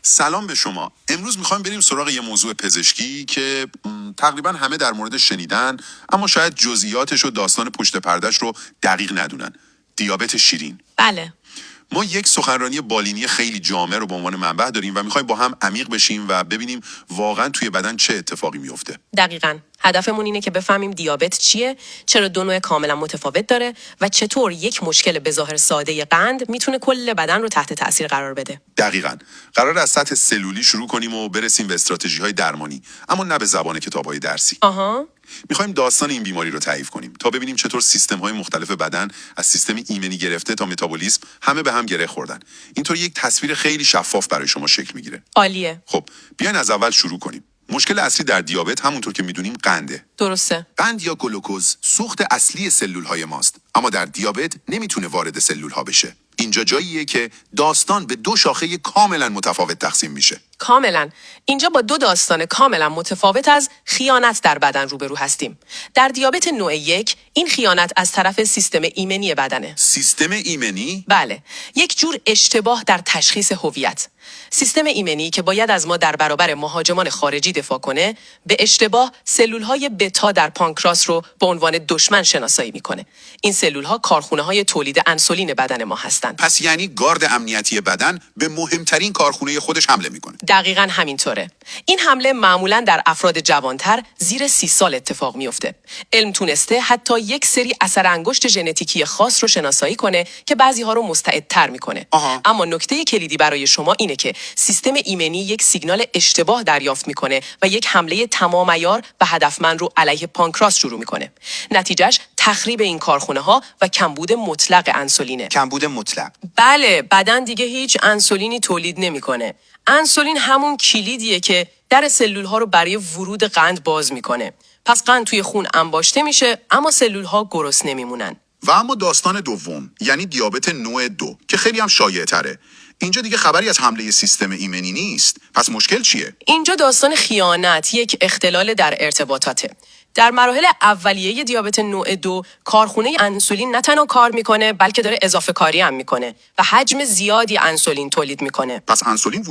سلام به شما. امروز میخوایم بریم سراغ یه موضوع پزشکی که تقریبا همه در مورد شنیدن، اما شاید جزئیاتش و داستان پشت پردش رو دقیق ندونن. دیابت شیرین. بله. ما یک سخنرانی بالینی خیلی جامع رو به عنوان منبع داریم و میخوایم با هم عمیق بشیم و ببینیم واقعا توی بدن چه اتفاقی میفته. دقیقاً. هدفمون اینه که بفهمیم دیابت چیه، چرا دو نوع کاملا متفاوت داره و چطور یک مشکل به ظاهر ساده قند میتونه کل بدن رو تحت تاثیر قرار بده. دقیقاً. قرار از سطح سلولی شروع کنیم و برسیم به استراتژی‌های درمانی، اما نه به زبان کتاب‌های درسی. آها. میخوایم داستان این بیماری رو تعریف کنیم تا ببینیم چطور سیستم‌های مختلف بدن، از سیستم ایمنی گرفته تا متابولیسم، همه به هم گره خوردن. اینطور یک تصویر خیلی شفاف برای شما شکل میگیره. عالیه. خب بیاین از اول شروع کنیم. مشکل اصلی در دیابت همونطور که میدونیم قنده. درسته. قند یا گلوکوز سوخت اصلی سلول‌های ماست، اما در دیابت نمیتونه وارد سلول‌ها بشه. اینجا جاییه که داستان به دو شاخه کاملا متفاوت تقسیم میشه. کاملا. اینجا با دو داستان کاملا متفاوت از خیانت در بدن روبرو هستیم. در دیابت نوع 1 این خیانت از طرف سیستم ایمنی بدنه. سیستم ایمنی؟ بله، یک جور اشتباه در تشخیص هویت. سیستم ایمنی که باید از ما در برابر مهاجمان خارجی دفاع کنه، به اشتباه سلول‌های بتا در پانکراس رو به عنوان دشمن شناسایی میکنه. این سلول‌ها کارخونه‌های تولید انسولین بدن ما هستند. پس یعنی گارد امنیتی بدن به مهمترین کارخونه خودش حمله میکنه. دقیقاً همینطوره. این حمله معمولاً در افراد جوانتر زیر 30 سال اتفاق میفته. علم تونسته حتی یک سری اثر انگشت ژنتیکی خاص رو شناسایی کنه که بعضی‌ها رو مستعدتر میکنه. اما نکته کلیدی برای شما اینه که سیستم ایمنی یک سیگنال اشتباه دریافت میکنه و یک حمله تمام عیار و هدفمند رو علیه پانکراس شروع میکنه. نتیجهش تخریب این کارخونه‌ها و کمبود مطلق انسولینه. کمبود مطلق. بله، بدن دیگه هیچ انسولینی تولید نمیکنه. انسولین همون کلیدیه که در سلول‌ها رو برای ورود قند باز میکنه. پس قند توی خون انباشته میشه، اما سلول‌ها گرسنه نمیمونن. و اما داستان دوم، یعنی دیابت نوع 2 که خیلی هم شایع تره. اینجا دیگه خبری از حمله سیستم ایمنی نیست. پس مشکل چیه؟ اینجا داستان خیانت، یک اختلال در ارتباطاته. در مراحل اولیه دیابت نوع 2 کارخونه انسولین نه تنها کار میکنه، بلکه داره اضافه کاری هم میکنه و حجم زیادی انسولین تولید میکنه. پس انسولین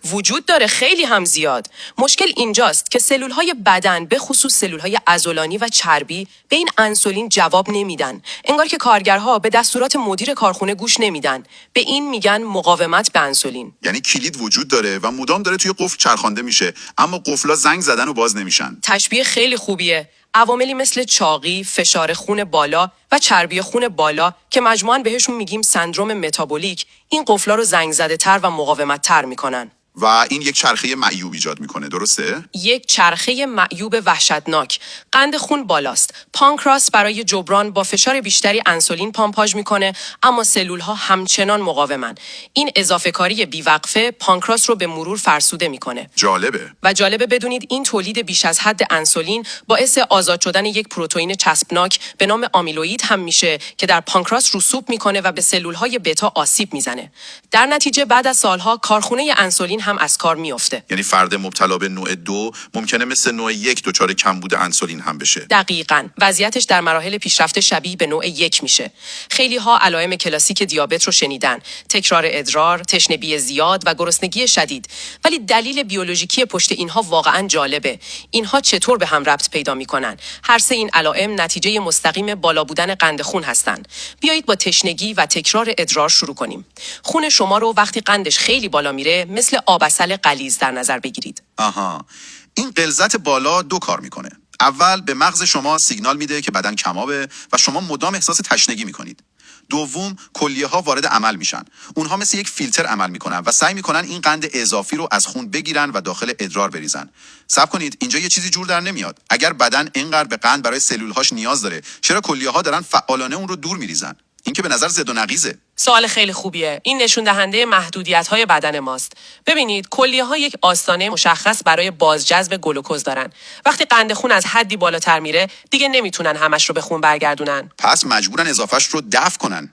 وجود داره، خیلی هم زیاد. مشکل اینجاست که سلول‌های بدن، به خصوص سلول‌های عضلانی و چربی، به این انسولین جواب نمیدن. انگار که کارگرها به دستورات مدیر کارخونه گوش نمیدن. به این میگن مقاومت به انسولین. یعنی کلید وجود داره و مدام داره توی قفل چرخانده میشه، اما قفلا زنگ زدن و باز نمیشن. تشبیه خیلی خوبیه. عواملی مثل چاقی، فشار خون بالا و چربی خون بالا که مجموعاً بهشون میگیم سندروم متابولیک، این قفلا رو زنگ زده تر و مقاومت تر میکنن. و این یک چرخه معیوب ایجاد میکنه، درسته؟ یک چرخه معیوب وحشتناک. قند خون بالاست. پانکراس برای جبران با فشار بیشتری انسولین پامپاژ میکنه، اما سلول‌ها همچنان مقاومن. این اضافه کاری بیوقفه پانکراس رو به مرور فرسوده میکنه. جالبه بدونید این تولید بیش از حد انسولین باعث آزاد شدن یک پروتئین چسبناک به نام آمیلوئید هم میشه که در پانکراس رسوب میکنه و به سلول‌های بتا آسیب میزنه. در نتیجه بعد از سالها کارخونه انسولین هم از کار میفته. یعنی فرد مبتلا به نوع 2 ممکنه مثل نوع 1 دچار کمبود انسولین هم بشه. دقیقاً. وضعیتش در مراحل پیشرفته شبیه به نوع 1 میشه. خیلی ها علائم کلاسیک دیابت رو شنیدن: تکرار ادرار، تشنگی زیاد و گرسنگی شدید. ولی دلیل بیولوژیکی پشت اینها واقعاً جالبه. اینها چطور به هم ربط پیدا میکنن؟ هر سه این علائم نتیجه مستقیم بالا بودن قند خون هستن. بیایید با تشنگی و تکرار ادرار شروع کنیم. خون شما رو وقتی قندش خیلی بالا میره مثل آبعسل غلیظ در نظر بگیرید. این غلظت بالا دو کار میکنه. اول به مغز شما سیگنال میده که بدن کمابه و شما مدام احساس تشنگی میکنید. دوم، کلیه ها وارد عمل میشن. اونها مثل یک فیلتر عمل میکنن و سعی میکنن این قند اضافی رو از خون بگیرن و داخل ادرار بریزن. صبر کنید، اینجا یه چیزی جور در نمیاد. اگر بدن اینقدر به قند برای سلولهاش نیاز داره، چرا کلیه ها دارن فعالانه اون رو دور میریزن؟ این که به نظر ضد و نقیضه. سوال خیلی خوبیه. این نشون دهنده محدودیت‌های بدن ماست. ببینید، کلیه‌ها یک آستانه مشخص برای بازجذب گلوکوز دارن. وقتی قند خون از حدی بالاتر میره، دیگه نمیتونن همش رو به خون برگردونن. پس مجبورن اضافهش رو دفع کنن.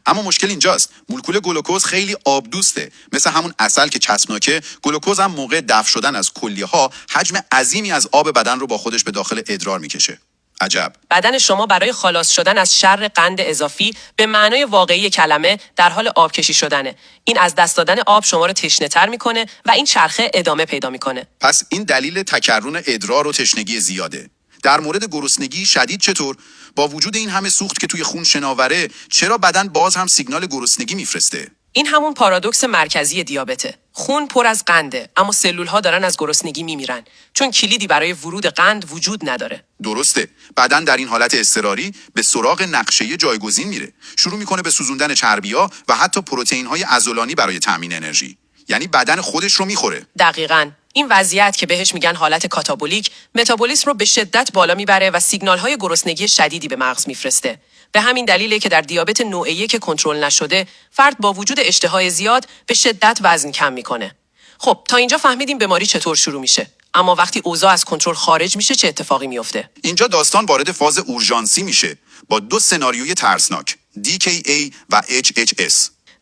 اما مشکل اینجاست. مولکول گلوکوز خیلی آبدوسته. مثل همون عسل که چسبناکه، گلوکوز هم موقع دفع شدن از کلیه‌ها حجم عظیمی از آب بدن رو با خودش به داخل ادرار میکشه. عجب. بدن شما برای خلاص شدن از شر قند اضافی به معنای واقعی کلمه در حال آب کشی شدنه. این از دست دادن آب شما رو تشنه‌تر میکنه و این چرخه ادامه پیدا میکنه. پس این دلیل تکرر ادرار و تشنگی زیاده. در مورد گرسنگی شدید چطور؟ با وجود این همه سوخت که توی خون شناوره، چرا بدن باز هم سیگنال گرسنگی میفرسته؟ این همون پارادوکس مرکزی دیابته. خون پر از قنده، اما سلول‌ها دارن از گرسنگی میمیرن چون کلیدی برای ورود قند وجود نداره. درسته. بدن در این حالت اضطراری به سراغ نقشه جایگزین میره. شروع میکنه به سوزوندن چربی‌ها و حتی پروتئین‌های عضلانی برای تامین انرژی. یعنی بدن خودش رو میخوره. دقیقاً. این وضعیت که بهش میگن حالت کاتابولیک، متابولیسم رو به شدت بالا میبره و سیگنال‌های گرسنگی شدیدی به مغز میفرسته. به همین دلیله که در دیابت نوع 1 کنترل نشده، فرد با وجود اشتهای زیاد به شدت وزن کم میکنه. خب تا اینجا فهمیدیم بیماری چطور شروع میشه. اما وقتی اوضاع از کنترل خارج میشه چه اتفاقی میفته؟ اینجا داستان وارد فاز اورژانسی میشه با 2 سناریوی ترسناک، DKA و HHS.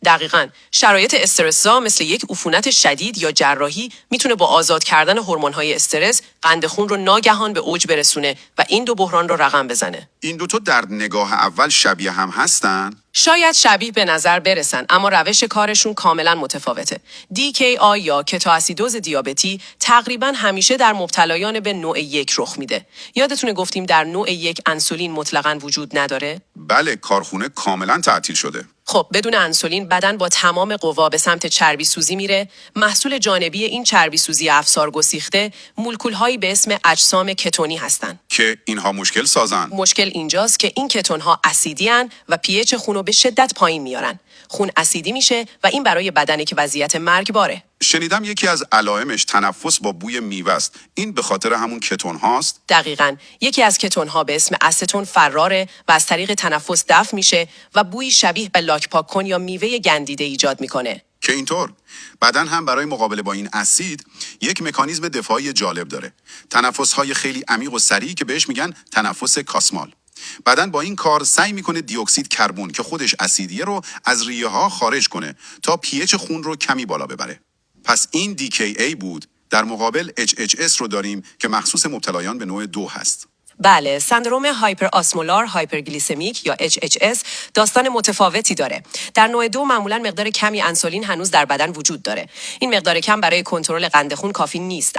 دقیقاً. شرایط استرس‌زا مثل یک عفونت شدید یا جراحی میتونه با آزاد کردن هورمون‌های استرس قند خون رو ناگهان به اوج برسونه و این دو بحران رو رقم بزنه. این دوتا در نگاه اول شبیه هم هستن؟ شاید شبیه به نظر برسن، اما روش کارشون کاملا متفاوته. DKA یا کتواسیدوز دیابتی تقریبا همیشه در مبتلایان به نوع 1 رخ میده. یادتونه گفتیم در نوع 1 انسولین مطلقاً وجود نداره؟ بله، کارخونه کاملا تعطیل شده. خب بدون انسولین بدن با تمام قوا به سمت چربی سوزی میره. محصول جانبی این چربی سوزی افسار گسیخته مولکول‌هایی به اسم اجسام کتونی هستن که اینها مشکل سازن. مشکل اینجاست که این کتون‌ها اسیدی‌ان و pH خون رو به شدت پایین میارن. خون اسیدی میشه و این برای بدنه که وضعیت مرگباره. شنیدم یکی از علائمش تنفس با بوی میوه است. این به خاطر همون کتون هاست؟ دقیقاً. یکی از کتون‌ها به اسم استون فراره و از طریق تنفس دفع میشه و بویی شبیه به لاک پاک کن یا میوه گندیده ایجاد میکنه. که اینطور بدن هم برای مقابله با این اسید یک مکانیزم دفاعی جالب داره. تنفس‌های خیلی عمیق و سریع که بهش میگن تنفس کاسمال. بدن با این کار سعی میکنه دی اکسید کربن که خودش اسیدیه رو از ریه ها خارج کنه تا pH خون رو کمی بالا ببره. پس این DKA بود. در مقابل HHS رو داریم که مخصوص مبتلایان به نوع 2 هست. بله، سندروم هایپر آسمولار هایپرگلیسمیک یا HHS داستان متفاوتی داره. در نوع 2 معمولا مقدار کمی انسولین هنوز در بدن وجود داره. این مقدار کم برای کنترل قند خون کافی نیست،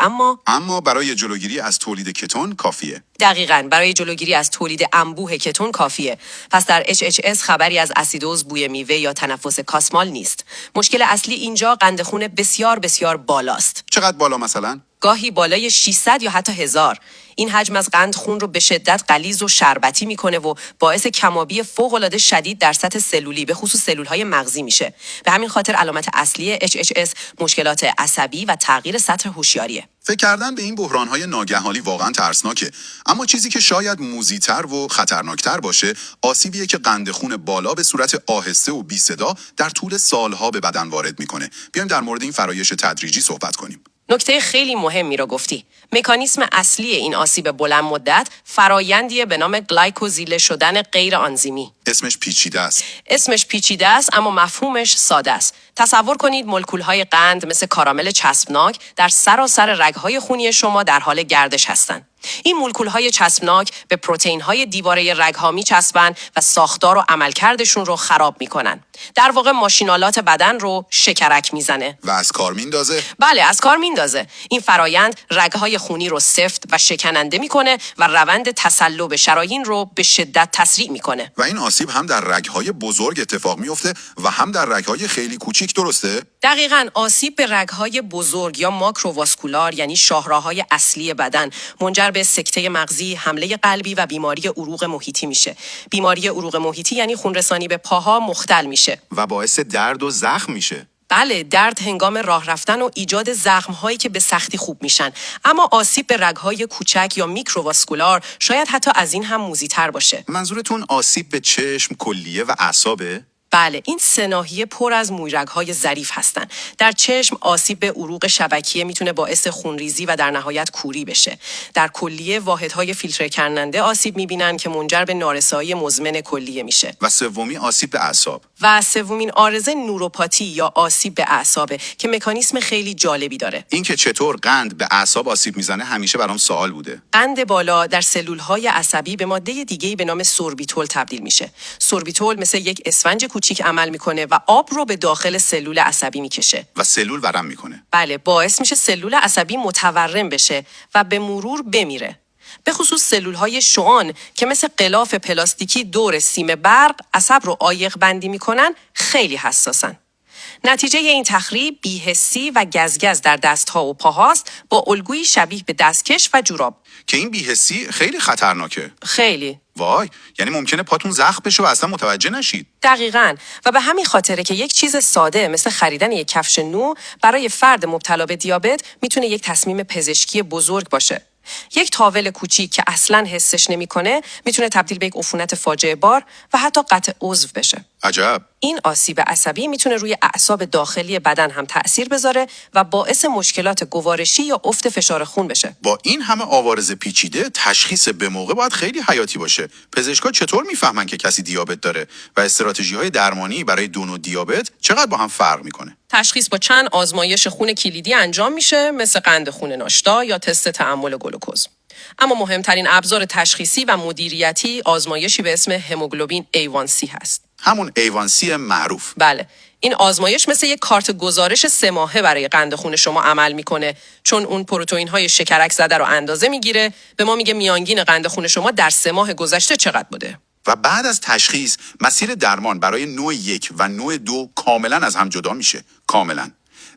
اما برای جلوگیری از تولید کتون کافیه. دقیقاً، برای جلوگیری از تولید انبوه کتون کافیه. پس در HHS خبری از اسیدوز، بوی میوه یا تنفس کاسمال نیست. مشکل اصلی اینجا قند خون بسیار بسیار بالاست. چقدر بالا مثلا؟ گاهی بالای 600 یا حتی 1000. این حجم از قند خون رو به شدت غلیظ و شربتی میکنه و باعث کمابی فوق‌العاده شدید در سطح سلولی به خصوص سلول‌های مغزی میشه. به همین خاطر علامت اصلی HHS مشکلات عصبی و تغییر سطح هوشیاریه. فکر کردن به این بحران‌های ناگهانی واقعا ترسناکه. اما چیزی که شاید موذی‌تر و خطرناکتر باشه، آسیبیه که قند خون بالا به صورت آهسته و بی صدا در طول سالها به بدن وارد میکنه. بیایم در مورد این فرایش تدریجی صحبت کنیم. نکته خیلی مهمی رو گفتی. مکانیسم اصلی این آسیب بلند مدت فرایندیه به نام گلایکوزیله شدن غیر آنزیمی. اسمش پیچیده است اما مفهومش ساده است. تصور کنید مولکول‌های قند مثل کارامل چسبناک در سراسر رگ‌های خونی شما در حال گردش هستند. این مولکول‌های چسبناک به پروتئین‌های دیواره رگ‌ها می‌چسبن و ساختار و عملکردشون رو خراب می‌کنن. در واقع ماشینالات بدن رو شکرک میزنه و از کار میندازه. بله، از کار میندازه. این فرایند رگ‌های خونی رو سفت و شکننده می‌کنه و روند تصلب شرايین رو به شدت تسریع می‌کنه. و این آسیب هم در رگ‌های بزرگ اتفاق میفته و هم در رگ‌های خیلی کوچیک، درسته؟ دقیقاً. آسیب به رگ‌های بزرگ یا ماکروواسکولار یعنی شاهراه‌های اصلی بدن منجر به سکته مغزی، حمله قلبی و بیماری عروق محیطی میشه. بیماری عروق محیطی یعنی خونرسانی به پاها مختل میشه و باعث درد و زخم میشه. بله، درد هنگام راه رفتن و ایجاد زخم‌هایی که به سختی خوب میشن. اما آسیب به رگ‌های کوچک یا میکروواسکولار شاید حتی از این هم موذی‌تر باشه. منظورتون آسیب به چشم، کلیه و اعصابه؟ بله، این سه ناحیه پر از مویرگ‌های ظریف هستن. در چشم آسیب به عروق شبکیه میتونه باعث خونریزی و در نهایت کوری بشه. در کلیه واحدهای فیلتر کننده آسیب میبینن که منجر به نارسایی مزمن کلیه میشه. و سومی آسیب به اعصاب. و سومین عارضه نوروپاتی یا آسیب به اعصابه که مکانیسم خیلی جالبی داره. این که چطور قند به اعصاب آسیب میزنه همیشه برام سوال بوده. قند بالا در سلولهای عصبی به ماده دیگه‌ای به نام سوربیتول تبدیل میشه. سوربیتول مثل یک اسفنج کوچیک عمل میکنه و آب رو به داخل سلول عصبی میکشه. و سلول ورم میکنه. بله، باعث میشه سلول عصبی متورم بشه و به مرور بمیره. به خصوص سلولهای شوان که مثل غلاف پلاستیکی دور سیم برق عصب رو عایق بندی میکنن خیلی حساسن. نتیجه این تخریب بی‌حسی و گزگز در دستها و پاهاست با الگویی شبیه به دستکش و جوراب. که این بی‌حسی خیلی خطرناکه. خیلی. وای، یعنی ممکنه پاتون زخم بشه و اصلا متوجه نشید. دقیقاً، و به همین خاطره که یک چیز ساده مثل خریدن یک کفش نو برای فرد مبتلا به دیابت میتونه یک تصمیم پزشکی بزرگ باشه. یک تاول کوچیک که اصلاً حسش نمیکنه میتونه تبدیل به یک عفونت فاجعه بار و حتی قطع عضو بشه. عجب. این آسیب عصبی میتونه روی اعصاب داخلی بدن هم تأثیر بذاره و باعث مشکلات گوارشی یا افت فشار خون بشه. با این همه عوارض پیچیده تشخیص به موقع باید خیلی حیاتی باشه. پزشکا چطور میفهمن که کسی دیابت داره و استراتژی‌های درمانی برای دو نوع دیابت چقدر با هم فرق میکنه؟ تشخیص با چند آزمایش خون کلیدی انجام میشه، مثل قند خون ناشتا یا تست تحمل گلوکز. اما مهمترین ابزار تشخیصی و مدیریتی آزمایشی به اسم هموگلوبین A1C هست. همون A1C معروف. بله، این آزمایش مثل یک کارت گزارش 3 ماهه برای قند خون شما عمل میکنه، چون اون پروتئین‌های شکرک زده رو اندازه میگیره، به ما میگه میانگین قند خون شما در 3 ماه گذشته چقدر بوده. و بعد از تشخیص مسیر درمان برای نوع 1 و نوع 2 کاملا از هم جدا میشه. کاملا.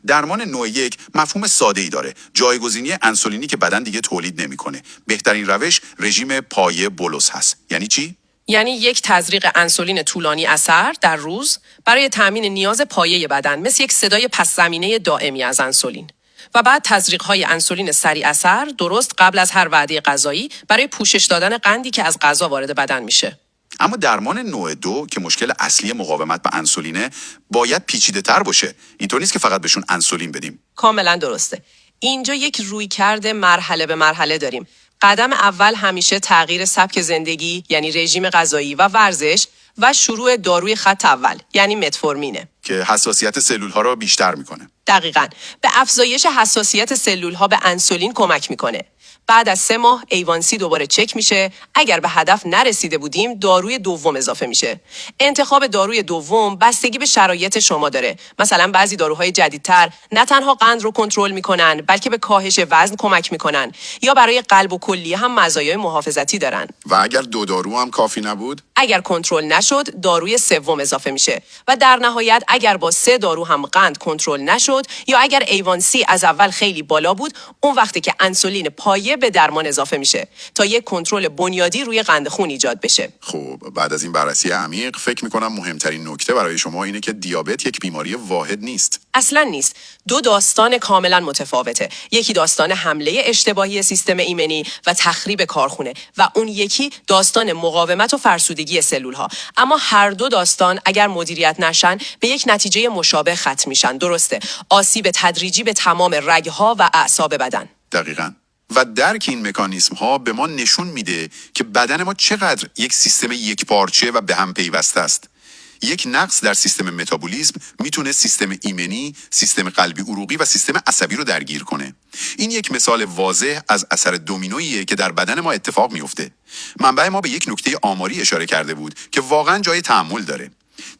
درمان نوع 1 مفهوم ساده‌ای داره. جایگزینی انسولینی که بدن دیگه تولید نمیکنه. بهترین روش رژیم پایه بولس هست. یعنی چی؟ یعنی یک تزریق انسولین طولانی اثر در روز برای تامین نیاز پایه بدن، مثل یک صدای پس زمینه دائمی از انسولین. و بعد تزریق‌های انسولین سریع اثر درست قبل از هر وعده غذایی برای پوشش دادن قندی که از غذا وارد بدن میشه. اما درمان نوع 2 که مشکل اصلی مقاومت به انسولینه باید پیچیده‌تر باشه. اینطور نیست که فقط بهشون انسولین بدیم. کاملا درسته. اینجا یک رویکرد مرحله به مرحله داریم. قدم اول همیشه تغییر سبک زندگی، یعنی رژیم غذایی و ورزش، و شروع داروی خط اول، یعنی متفورمینه که حساسیت سلول‌ها رو بیشتر میکنه. دقیقاً. به افزایش حساسیت سلول‌ها به انسولین کمک میکنه. بعد از 3 ماه A1C دوباره چک میشه. اگر به هدف نرسیده بودیم داروی دوم اضافه میشه. انتخاب داروی دوم بستگی به شرایط شما داره. مثلا بعضی داروهای جدیدتر نه تنها قند رو کنترل میکنن بلکه به کاهش وزن کمک میکنن، یا برای قلب و کلیه هم مزایای محافظتی دارن. و اگر 2 دارو هم کافی نبود؟ اگر کنترل نشد داروی سوم اضافه میشه. و در نهایت اگر با 3 دارو هم قند کنترل نشد یا اگر A1C از اول خیلی بالا بود، اون وقتی که انسولین پایه به درمان اضافه میشه تا یک کنترل بنیادی روی قند خون ایجاد بشه. خب بعد از این بررسی عمیق فکر میکنم مهمترین نکته برای شما اینه که دیابت یک بیماری واحد نیست. اصلا نیست. 2 داستان کاملا متفاوته. یکی داستان حمله اشتباهی سیستم ایمنی و تخریب کارخونه و اون یکی داستان مقاومت و فرسودگی سلول‌ها. اما هر 2 داستان اگر مدیریت نشن به یک نتیجه مشابه ختم میشن. درسته، آسیب تدریجی به تمام رگ‌ها و اعصاب بدن. دقیقاً. و درک این مکانیسم ها به ما نشون میده که بدن ما چقدر یک سیستم یکپارچه و به هم پیوسته است. یک نقص در سیستم متابولیسم میتونه سیستم ایمنی، سیستم قلبی عروقی و سیستم عصبی رو درگیر کنه. این یک مثال واضح از اثر دومینوییه که در بدن ما اتفاق میفته. منبع ما به یک نکته آماری اشاره کرده بود که واقعا جای تأمل داره.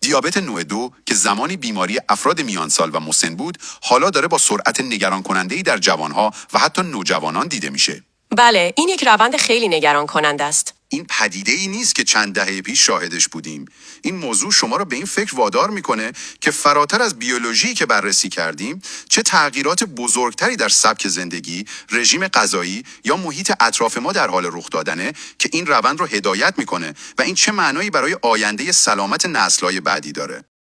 دیابت نوع 2 که زمانی بیماری افراد میان سال و مسن بود، حالا داره با سرعت نگران کننده‌ای در جوانها و حتی نوجوانان دیده میشه. بله، این یک روند خیلی نگران کننده است. این پدیده ای نیست که چند دهه پیش شاهدش بودیم. این موضوع شما را به این فکر وادار میکنه که فراتر از بیولوژی که بررسی کردیم، چه تغییرات بزرگتری در سبک زندگی، رژیم غذایی یا محیط اطراف ما در حال رخ دادنه که این روند رو هدایت میکنه و این چه معنایی برای آینده سلامت نسل‌های بعدی داره.